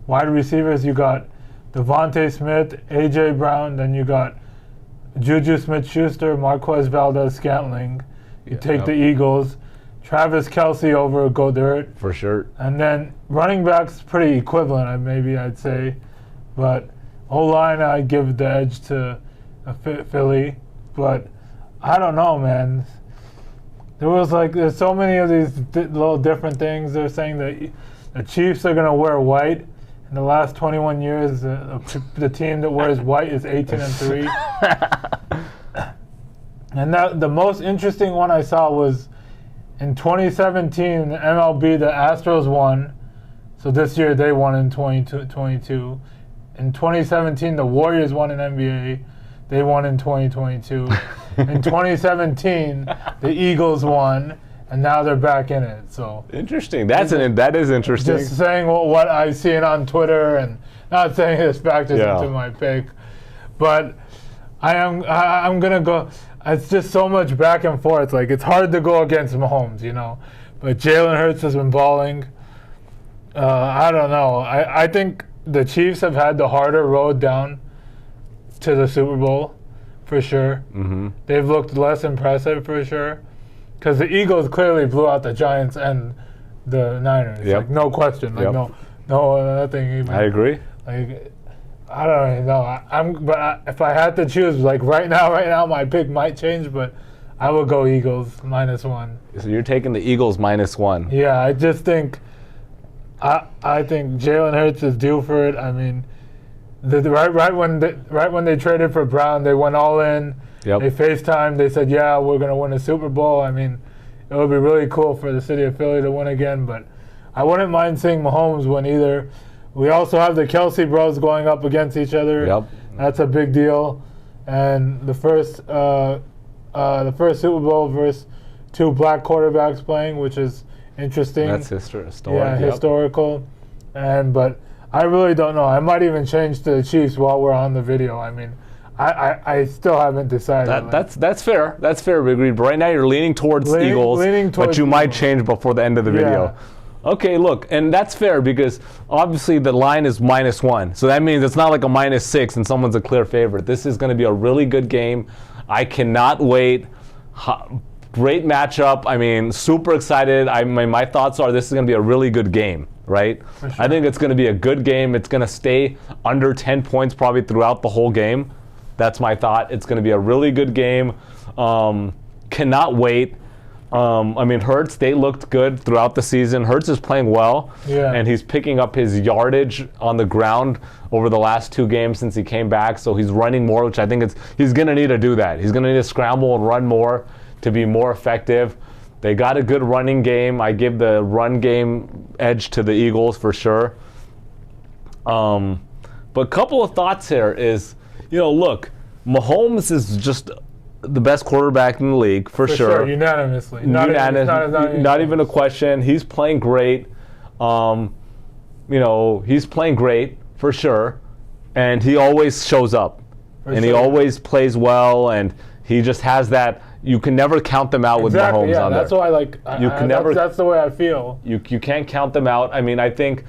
Speaker 1: Wide receivers, you got Devontae Smith, A.J. Brown. Then you got Juju Smith-Schuster, Marquez Valdez-Scantling. You take the Eagles. Travis Kelce over Goddard.
Speaker 2: For sure.
Speaker 1: And then running backs, pretty equivalent, maybe I'd say. But O-line, I'd give the edge to Philly. But I don't know, man. There's so many of these little different things. They're saying that the Chiefs are going to wear white. In the last 21 years, the team that wears white is 18-3. And the most interesting one I saw was in 2017, the MLB, the Astros won. So this year they won in 2022. In 2017, the Warriors won in NBA. They won in 2022. In 2017, the Eagles won, and now they're back in it. So
Speaker 2: interesting. That is interesting.
Speaker 1: Just saying what I've seen on Twitter, and not saying this factors into my pick, but I'm gonna go. It's just so much back and forth. Like, it's hard to go against Mahomes, But Jalen Hurts has been balling. I don't know. I think the Chiefs have had the harder road down to the Super Bowl, for sure.
Speaker 2: Mm-hmm.
Speaker 1: They've looked less impressive, for sure. Because the Eagles clearly blew out the Giants and the Niners.
Speaker 2: Yep.
Speaker 1: Like, no question. Like, no, nothing even.
Speaker 2: I agree.
Speaker 1: Like, I don't even know. If I had to choose, like right now, my pick might change, but I would go Eagles -1.
Speaker 2: So you're taking the Eagles -1.
Speaker 1: Yeah, I just think, I think Jalen Hurts is due for it. I mean, right when they traded for Brown, they went all in.
Speaker 2: Yep.
Speaker 1: They FaceTimed. They said, "Yeah, we're gonna win a Super Bowl." I mean, it would be really cool for the city of Philly to win again. But I wouldn't mind seeing Mahomes win either. We also have the Kelce bros going up against each other.
Speaker 2: Yep.
Speaker 1: That's a big deal. And the first Super Bowl versus 2 black quarterbacks playing, which is interesting.
Speaker 2: That's historical.
Speaker 1: Yeah, historical. But I really don't know. I might even change to the Chiefs while we're on the video. I mean, I still haven't decided.
Speaker 2: That's fair. That's fair, Big Reed. But right now you're leaning towards Eagles, but you might change before the end of the video.
Speaker 1: Yeah.
Speaker 2: Okay, look, and that's fair because obviously the line is -1. So that means it's not like a -6 and someone's a clear favorite. This is going to be a really good game. I cannot wait. Great matchup. I mean, super excited. My thoughts are this is going to be a really good game, right?
Speaker 1: For sure.
Speaker 2: I think it's going to be a good game. It's going to stay under 10 points probably throughout the whole game. That's my thought. It's going to be a really good game. Cannot wait. I mean, Hurts, they looked good throughout the season. Hurts is playing well, and he's picking up his yardage on the ground over the last 2 games since he came back. So he's running more, which I think he's going to need to do that. He's going to need to scramble and run more to be more effective. They got a good running game. I give the run game edge to the Eagles for sure. But a couple of thoughts here is, look, Mahomes is just the best quarterback in the league, for sure.
Speaker 1: Unanimously.
Speaker 2: Not even a question. He's playing great. He's playing great, for sure. And he always shows up. He always plays well, and he just has that. You can never count them out with Mahomes on there.
Speaker 1: That's why, that's the way I feel.
Speaker 2: You can't count them out. I mean, I think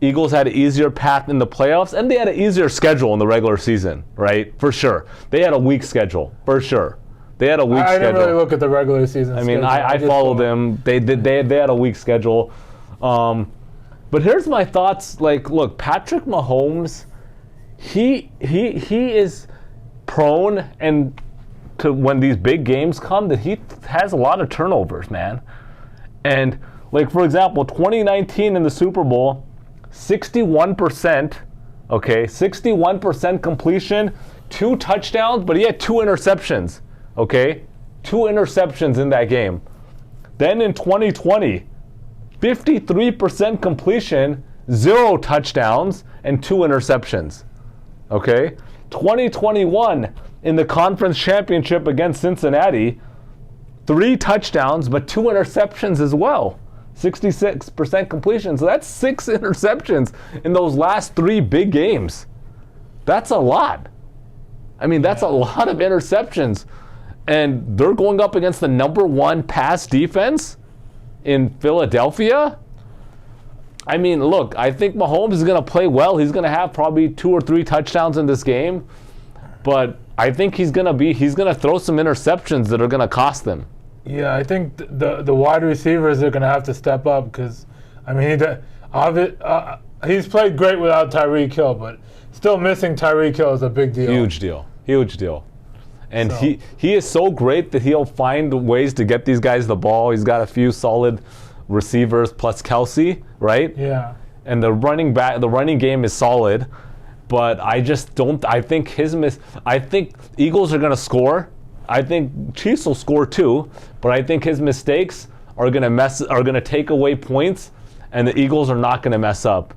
Speaker 2: Eagles had an easier path in the playoffs, and they had an easier schedule in the regular season, right? For sure. They had a weak schedule, for sure. They had a weak schedule.
Speaker 1: I didn't really look at the regular season
Speaker 2: I mean,
Speaker 1: schedule.
Speaker 2: I followed them. They had a weak schedule. But here's my thoughts. Like, look, Patrick Mahomes, he is prone and to when these big games come that he has a lot of turnovers, man. And like, for example, 2019 in the Super Bowl, 61%, 61% completion, 2 touchdowns, but he had 2 interceptions, 2 interceptions in that game. Then in 2020, 53% completion, 0 touchdowns, and 2 interceptions. Okay? 2021 in the conference championship against Cincinnati, 3 touchdowns, but 2 interceptions as well. 66% completion. So that's 6 interceptions in those last 3 big games. That's a lot. I mean, that's a lot of interceptions. And they're going up against the number 1 pass defense in Philadelphia. I mean, look, I think Mahomes is going to play well. He's going to have probably 2 or 3 touchdowns in this game. But I think he's going to throw some interceptions that are going to cost them.
Speaker 1: Yeah, I think the wide receivers are going to have to step up because, I mean, he's played great without Tyreek Hill, but still missing Tyreek Hill is a big deal.
Speaker 2: Huge deal. Huge deal. And so, he is so great that he'll find ways to get these guys the ball. He's got a few solid receivers plus Kelsey, right?
Speaker 1: Yeah.
Speaker 2: And the running game is solid, but I just don't. I think I think Eagles are going to score. I think Chiefs will score too, but I think his mistakes are going to take away points, and the Eagles are not going to mess up.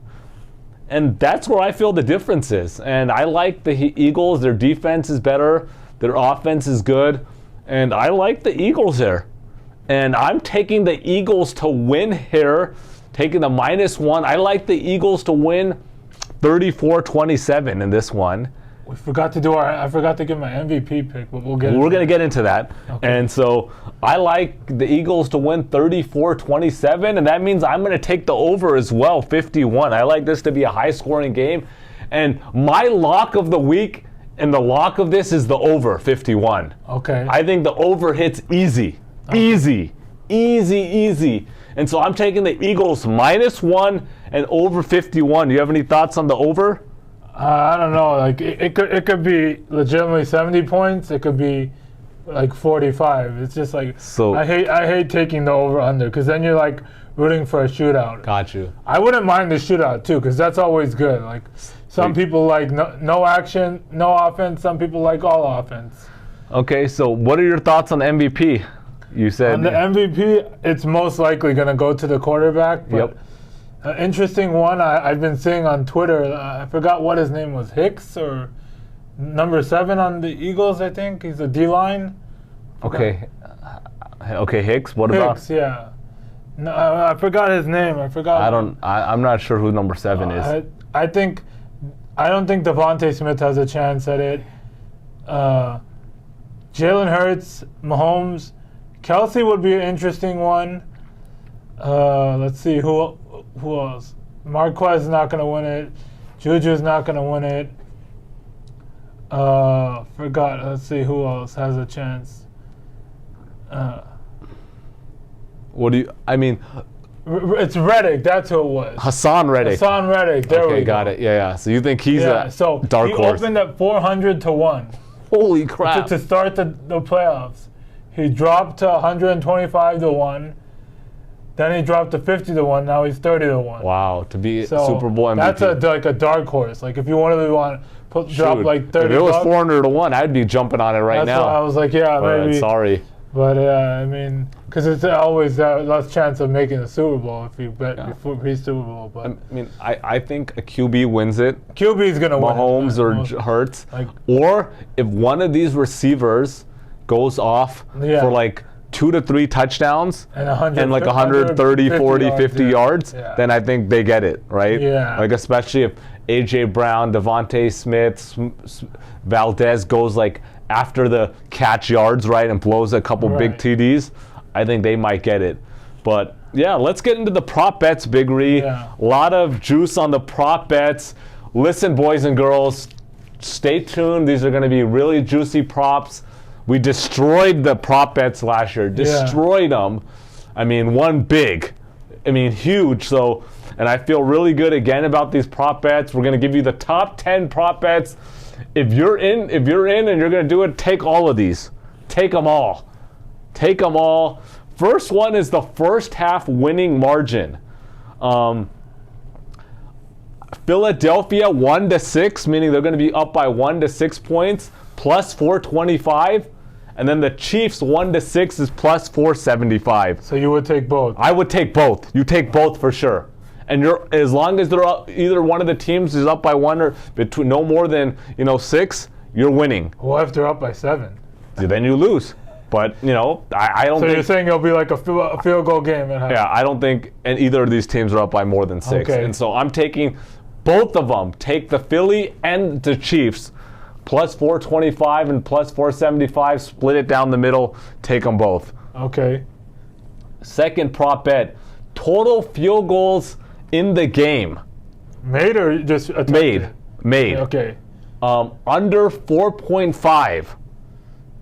Speaker 2: And that's where I feel the difference is. And I like the Eagles. Their defense is better. Their offense is good. And I like the Eagles here. And I'm taking the Eagles to win here, taking the -1. I like the Eagles to win 34-27 in this one.
Speaker 1: I forgot to give my MVP pick, but we're going
Speaker 2: to get into that. Okay. And so I like the Eagles to win 34-27, and that means I'm going to take the over as well, 51. I like this to be a high-scoring game. And my lock of the week and the lock of this is the over, 51.
Speaker 1: Okay.
Speaker 2: I think the over hits easy. Okay. Easy. And so I'm taking the Eagles -1 and over 51. Do you have any thoughts on the over?
Speaker 1: I don't know. Like it could be legitimately 70 points. It could be like 45. It's just like I hate taking the over under because then you're like rooting for a shootout.
Speaker 2: Got you.
Speaker 1: I wouldn't mind the shootout too because that's always good. Like some people like no action, no offense. Some people like all offense.
Speaker 2: Okay, so what are your thoughts on the MVP? You said
Speaker 1: on the MVP, it's most likely going to go to the quarterback. But
Speaker 2: yep.
Speaker 1: An interesting one I've been seeing on Twitter, I forgot what his name was, Hicks or number 7 on the Eagles, I think. He's a D-line.
Speaker 2: Okay. Hicks, what
Speaker 1: Hicks,
Speaker 2: about?
Speaker 1: Hicks, yeah. No, I forgot his name.
Speaker 2: I'm not sure who number 7 is.
Speaker 1: I don't think Devontae Smith has a chance at it. Jalen Hurts, Mahomes, Kelsey would be an interesting one. Let's see, who else? Marquez is not going to win it. Juju's not going to win it. Forgot. Let's see who else has a chance. It's Reddick. That's who it was.
Speaker 2: Hassan Reddick.
Speaker 1: There we go.
Speaker 2: Got it. Yeah. So you think he's a dark horse?
Speaker 1: He opened at 400 to 1.
Speaker 2: Holy crap!
Speaker 1: To start the playoffs, he dropped to 125 to 1. Then he dropped to 50 to 1. Now he's 30 to 1.
Speaker 2: Wow, to be Super Bowl MVP.
Speaker 1: That's like a dark horse. Like if you really want to drop like 30.
Speaker 2: If it was 400 to 1, I'd be jumping on it right now.
Speaker 1: I was like, yeah, maybe.
Speaker 2: Sorry.
Speaker 1: But I mean, because it's always less chance of making the Super Bowl if you bet before pre-Super Bowl. But
Speaker 2: I mean, I think a QB wins it.
Speaker 1: QB is gonna win.
Speaker 2: Mahomes or Hurts, or if one of these receivers goes off for like 2 to 3 touchdowns and like 130, 40, 50 yards, then I think they get it, right?
Speaker 1: Yeah.
Speaker 2: Like especially if A.J. Brown, Devontae Smith, Valdez goes like after the catch yards, right, and blows a couple big TDs, I think they might get it. But yeah, let's get into the prop bets, Big Ree. A lot of juice on the prop bets. Listen, boys and girls, stay tuned. These are going to be really juicy props. We destroyed the prop bets last year. Destroyed them. I mean, huge. So, and I feel really good again about these prop bets. We're going to give you the top 10 prop bets. If you're in and you're going to do it, take all of these. Take them all. First one is the first half winning margin. Philadelphia 1-6, meaning they're going to be up by 1 to 6 points, plus 425. And then the Chiefs 1-6 is plus 475.
Speaker 1: So you would take both?
Speaker 2: I would take both. You take both for sure. And as long as they're up, either one of the teams is up by 1 or between no more than 6, you're winning.
Speaker 1: What if they're up by 7?
Speaker 2: Then you lose. But I don't.
Speaker 1: So
Speaker 2: think,
Speaker 1: you're saying it'll be like a field goal game at half?
Speaker 2: Yeah, I don't think and either of these teams are up by more than 6.
Speaker 1: Okay.
Speaker 2: And so I'm taking both of them. Take the Philly and the Chiefs, plus 425 and plus 475. Split it down the middle. Take them both.
Speaker 1: Okay.
Speaker 2: Second prop bet: total field goals in the game.
Speaker 1: Made or just attempted?
Speaker 2: Made.
Speaker 1: Okay.
Speaker 2: Under 4.5.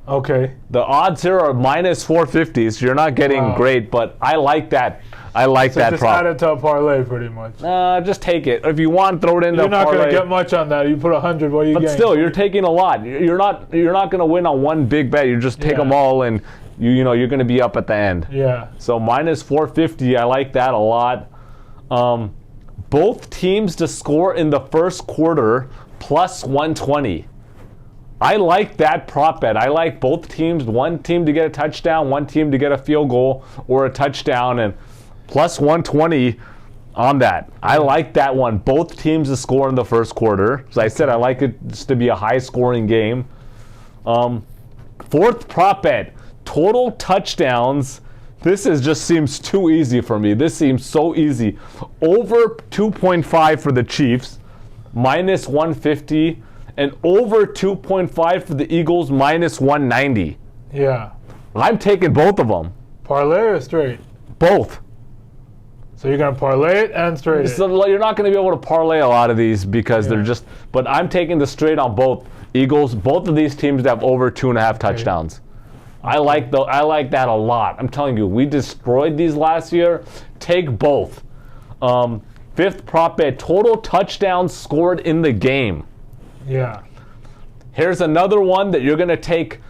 Speaker 1: Okay.
Speaker 2: The odds here are minus 450, so you're not getting great, but I like that. I like that
Speaker 1: just
Speaker 2: prop.
Speaker 1: add it to a parlay pretty much.
Speaker 2: Just take it. If you want, throw it in the parlay.
Speaker 1: You're not going to get much on that. You put 100, what are you getting?
Speaker 2: But still, you're taking a lot. You're not going to win on one big bet. You just take them all, and you're going to be up at the end.
Speaker 1: Yeah.
Speaker 2: So minus 450, I like that a lot. Both teams to score in the first quarter, plus 120. I like that prop bet. I like both teams, one team to get a touchdown, one team to get a field goal or a touchdown, and plus 120 on that. I like that one. Both teams to score in the first quarter. As I said, I like it just to be a high-scoring game. Fourth prop bet, total touchdowns. This just seems too easy for me. This seems so easy. Over 2.5 for the Chiefs, minus 150. And over 2.5 for the Eagles, minus 190.
Speaker 1: Yeah.
Speaker 2: I'm taking both of them.
Speaker 1: Parlay or straight?
Speaker 2: Both.
Speaker 1: So you're going to parlay it and straight it?
Speaker 2: So you're not going to be able to parlay a lot of these because they're just... But I'm taking the straight on both. Eagles, both of these teams have over 2.5 touchdowns. I like that a lot. I'm telling you, we destroyed these last year. Take both. Fifth prop bet, total touchdowns scored in the game.
Speaker 1: Yeah.
Speaker 2: Here's another one that you're going to take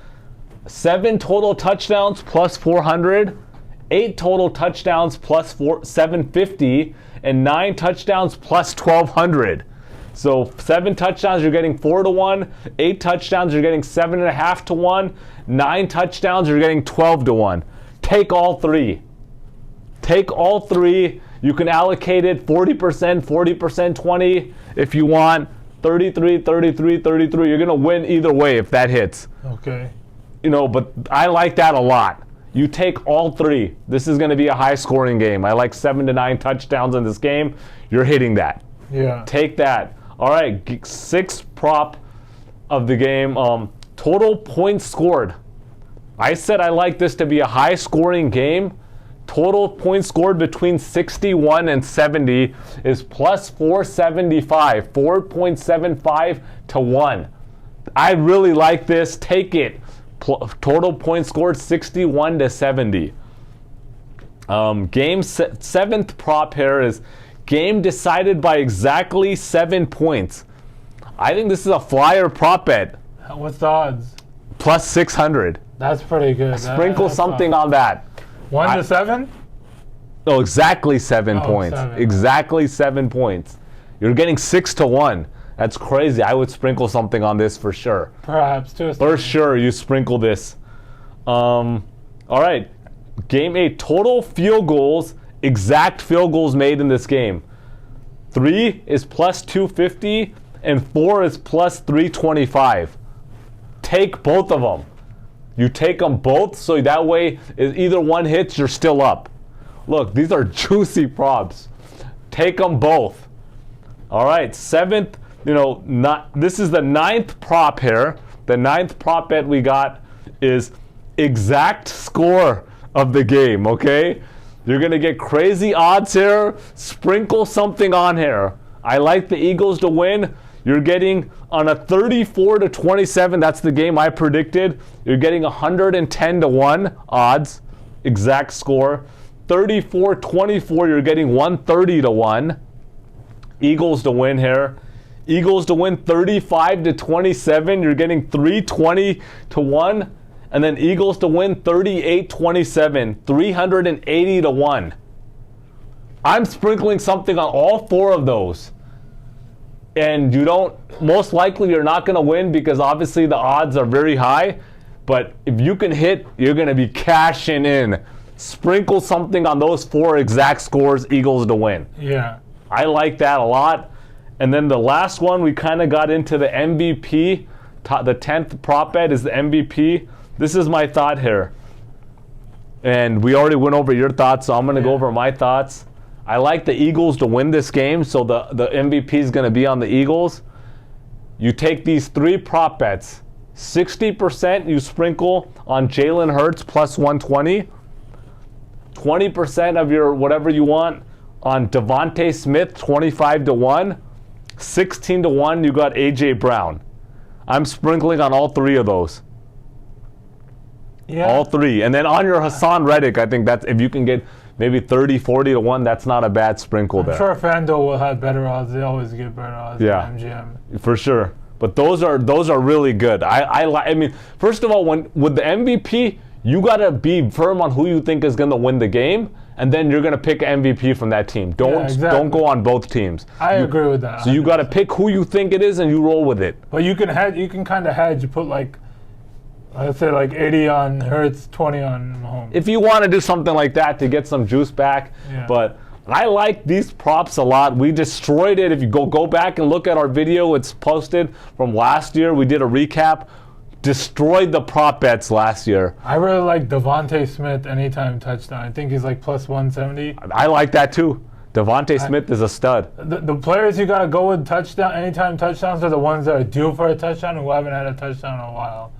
Speaker 2: 7 total touchdowns plus 400, 8 total touchdowns plus 750, and 9 touchdowns plus 1,200. So 7 touchdowns, you're getting 4 to 1. 8 touchdowns, you're getting 7.5 to 1. 9 touchdowns, you're getting 12 to 1. Take all 3. Take all 3. You can allocate it 40%, 40%, 20 if you want. 33, 33, 33. You're going to win either way if that hits.
Speaker 1: Okay.
Speaker 2: But I like that a lot. You take all 3. This is going to be a high-scoring game. I like 7 to 9 touchdowns in this game. You're hitting that.
Speaker 1: Yeah.
Speaker 2: Take that. All right, sixth prop of the game, total points scored. I said I like this to be a high-scoring game. Total points scored between 61 and 70 is plus 475, 4.75 to 1. I really like this. Take it. Total points scored 61 to 70. Seventh prop here is game decided by exactly 7 points. I think this is a flyer prop bet.
Speaker 1: What's the odds?
Speaker 2: Plus 600.
Speaker 1: That's pretty good.
Speaker 2: Sprinkle something on that.
Speaker 1: 1 to 7?
Speaker 2: No, exactly 7 points.
Speaker 1: 7.
Speaker 2: Exactly 7 points. You're getting 6 to 1. That's crazy. I would sprinkle something on this for sure.
Speaker 1: Perhaps.
Speaker 2: For sure, you sprinkle this. All right. Game 8. Total field goals. Exact field goals made in this game. 3 is plus 250, and 4 is plus 325. Take both of them. You take them both, so that way, if either one hits, you're still up. Look, these are juicy props. Take them both. All right, seventh, this is the 9th prop here. The 9th prop bet we got is exact score of the game, okay? You're going to get crazy odds here. Sprinkle something on here. I like the Eagles to win. You're getting on a 34 to 27. That's the game I predicted. You're getting 110 to 1 odds. Exact score. 34-24. You're getting 130 to 1. Eagles to win here. Eagles to win 35 to 27. You're getting 320 to 1. And then Eagles to win 38-27. 380 to 1. I'm sprinkling something on all 4 of those. And most likely you're not going to win because obviously the odds are very high. But if you can hit, you're going to be cashing in. Sprinkle something on those 4 exact scores, Eagles to win.
Speaker 1: Yeah.
Speaker 2: I like that a lot. And then the last one, we kind of got into the MVP. The 10th prop bet is the MVP. This is my thought here. And we already went over your thoughts, so I'm going to go over my thoughts. I like the Eagles to win this game, so the MVP is going to be on the Eagles. You take these 3 prop bets. 60% you sprinkle on Jalen Hurts plus 120. 20% of your whatever you want on Devontae Smith 25 to 1. 16 to 1 you got AJ Brown. I'm sprinkling on all 3 of those.
Speaker 1: Yeah.
Speaker 2: All 3. And then on your Hassan Reddick, I think that's, if you can get maybe 30, 40 to 1, that's not a bad sprinkle there.
Speaker 1: I'm sure Fanduel will have better odds. They always get better odds than MGM.
Speaker 2: For sure. But those are really good. I mean, first of all, with the MVP, you got to be firm on who you think is going to win the game, and then you're going to pick an MVP from that team. Don't go on both teams.
Speaker 1: I agree with that.
Speaker 2: So you got to pick who you think it is, and you roll with it.
Speaker 1: But you can hedge. You can kind of hedge. You put let's say 80 on Hurts, 20 on Mahomes.
Speaker 2: If you want to do something like that to get some juice back, but I like these props a lot. We destroyed it. If you go back and look at our video, it's posted from last year. We did a recap. Destroyed the prop bets last year.
Speaker 1: I really like Devontae Smith anytime touchdown. I think he's plus 170.
Speaker 2: I like that too. Devontae Smith is a stud.
Speaker 1: The players you got to go with anytime touchdowns are the ones that are due for a touchdown who haven't had a touchdown in a while.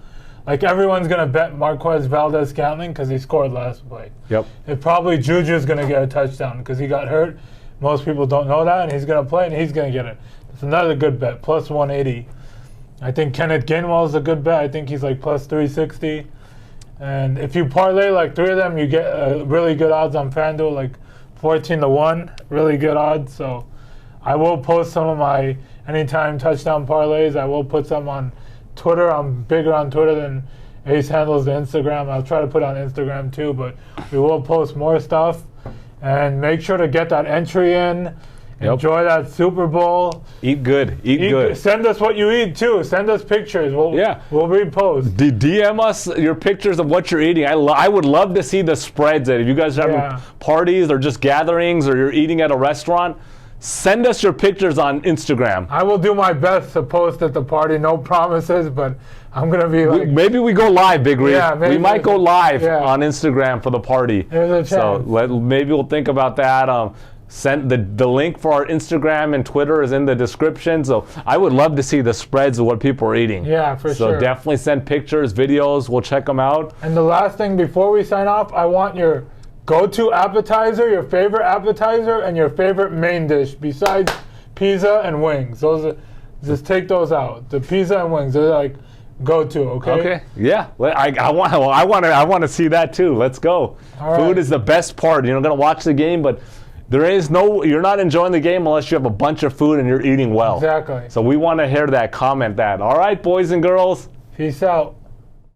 Speaker 1: Everyone's going to bet Marquez Valdez-Scantling because he scored last play.
Speaker 2: Yep.
Speaker 1: And probably Juju's going to get a touchdown because he got hurt. Most people don't know that, and he's going to play, and he's going to get it. It's another good bet, plus 180. I think Kenneth Gainwell is a good bet. I think he's plus 360. And if you parlay 3 of them, you get really good odds on FanDuel, 14 to 1, really good odds. So I will post some of my anytime touchdown parlays. I will put some on Twitter. I'm bigger on Twitter than Ace handles the Instagram. I'll try to put on Instagram too, but we will post more stuff. And make sure to get that entry in. Yep. Enjoy that Super Bowl.
Speaker 2: Eat good. Eat good.
Speaker 1: Send us what you eat too. Send us pictures. We'll repost.
Speaker 2: DM us your pictures of what you're eating. I would love to see the spreads. If you guys are having parties or just gatherings or you're eating at a restaurant, send us your pictures on Instagram.
Speaker 1: I will do my best to post at the party. No promises, but I'm going to be
Speaker 2: maybe we go live, Big Reed.
Speaker 1: Yeah,
Speaker 2: we might go live on Instagram for the party.
Speaker 1: There's a chance.
Speaker 2: So maybe we'll think about that. Send the link for our Instagram and Twitter is in the description. So I would love to see the spreads of what people are eating.
Speaker 1: Yeah, for sure.
Speaker 2: So definitely send pictures, videos. We'll check them out.
Speaker 1: And the last thing before we sign off, I want your go-to appetizer, your favorite appetizer, and your favorite main dish besides pizza and wings. Just take those out. The pizza and wings, they're go-to. Okay.
Speaker 2: Okay. Yeah. I want to see that too. Let's go.
Speaker 1: All
Speaker 2: Food
Speaker 1: right.
Speaker 2: is the best part. You're gonna watch the game, but you're not enjoying the game unless you have a bunch of food and you're eating well.
Speaker 1: Exactly.
Speaker 2: So we want to hear that, comment that. All right, boys and girls.
Speaker 1: Peace out.